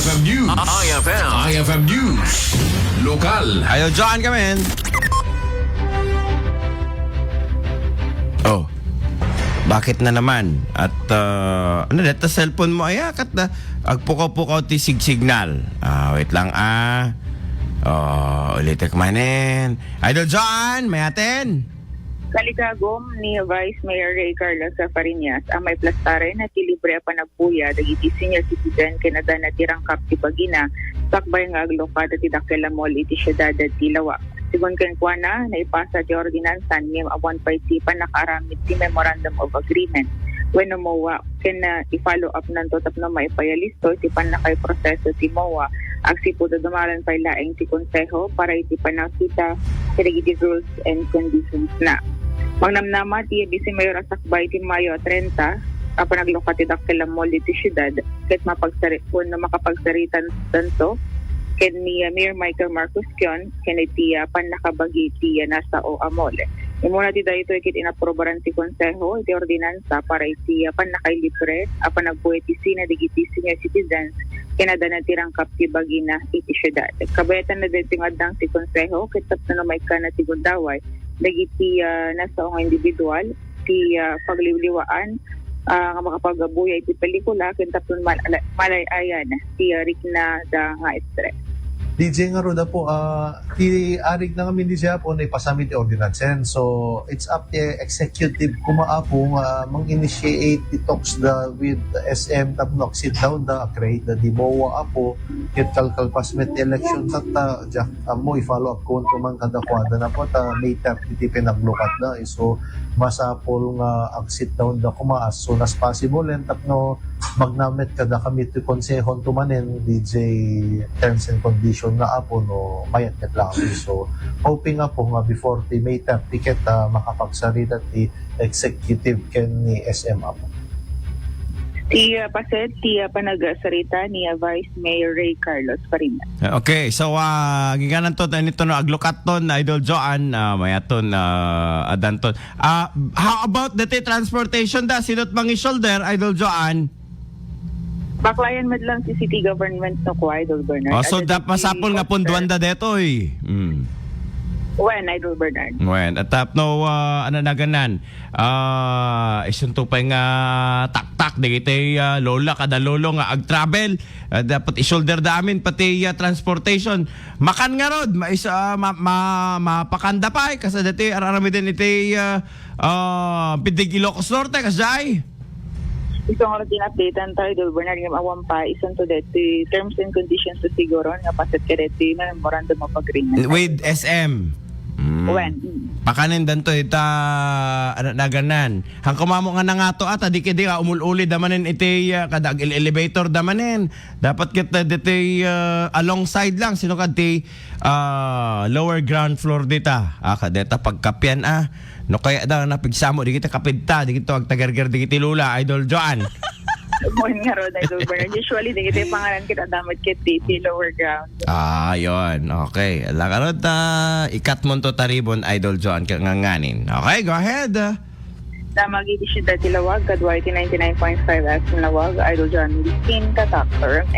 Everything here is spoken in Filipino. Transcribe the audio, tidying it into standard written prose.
IFM News. IFM News. Lokal. Idol John kami. Oh. Bakit na naman? At ano dito cellphone mo ay kat na agpukaw-pukaw ti signal. Wait lang ulit manin. Idol John, may atin. Kaligagom ni Vice Mayor Ray Carlos sa Fariñas ang may plastare na tilibre pa nagpuya dagiti senior citizen Canada na tirang kap ti Bagina sakbay nga aglokad ti dakela mall iti syudad ti Lawa. Sigon ken kuana na ipasa ti ordinansa ngem awan pa iti panakaaramid ti Memorandum of Agreement. When MOA ken i-follow up nanto tapno maipayalisto iti panakay proseso ti MOA agsipo da dumaran pa laeng ti konseho para iti panakita ti rules and conditions na. Magnamnama ti Vice Mayor sakbay ti Mayo 30 apan naglokat ti dakela mall iti syudad ket mapagsarita na makapagsaritan tanto ken ni Mayor Michael Marcos Kion ken iti panakabagi ti nasa OAMOL. Imuna ti daytoy ket inaprobaran ti konseho iti ordinansa para iti panakailibre apan nagbuhay ti sina digiti senior citizens Canada na tirang kap ti Bagina iti syudad. Kabayatan na dito ngadang ti konseho ket tapno na may kana ti gundaway dagiti nasa ong individual ti pagliwliwaan nga makapagabuhay ti pelikula ken tapno malayayan ti rikna da nga stress. DJ nga roda po, ti arig na kami di siya po na ipasamit the ordinance. So, it's up to executive kumaapo mang-initiate the talks with the SM tapno sit down da create the DMOA apo ket kalkalpasmet election tatta jak mo i-follow up kung man kada kwada na po ta later iti pinaglukat na. So, masapol nga ang sit down da kumaas soon as possible and tapno magnamit kada kami ti konsehon tumanen DJ terms and conditions na apo no mayat ket lang. So hoping nga po nga before the May 30 ket makapagsarita ti executive ken ni SM apo. Ti paset ti panagsarita ni Vice Mayor Ray Carlos Fariñas. Okay, so giganan to nito no aglokat ton Idol Joan mayaton adanton. How about the transportation da sinot mangi shoulder Idol Joan? Baklayan madlang si city government no ko Idol Bernard. So masapol nga punduan da detoy. When Idol Bernard. When at tapno ano na ganan. Isunto pa nga taktak digiti lola kada lolo nga ag-travel dapat i-shoulder da amin pati transportation. Makan nga rod mapakanda pa kasi dati ararami din iti Pidig Ilocos Norte kasay. Ito nga rin updatean tayo, Idol Bernard, ng awan pa, isang to that, terms and conditions to siguro, nga pasit ka rin, memorandum of agreement. With SM? When? Pakanin danto ita naganan. Hang kumamo nga na nga to at di kidi umululi damanen iti kadag elevator damanen. Dapat kita diti alongside lang sino kadti lower ground floor dita. Kadeta pagkapyan no kaya daw napigsamo di kita kapidta di kita agtagargar di kita lula Idol Joan. Mo nga ro Idol Bernard. Usually di kita pangalan kita damat kiti lower ground. Yun. Okay. Lakarot ikat mo to taribon Idol Joan kanganganin. Okay, go ahead. Damag iti syudad ti Lawag, kadwa iti 99.5 FM Lawag, Idol John Liskin, Katakter.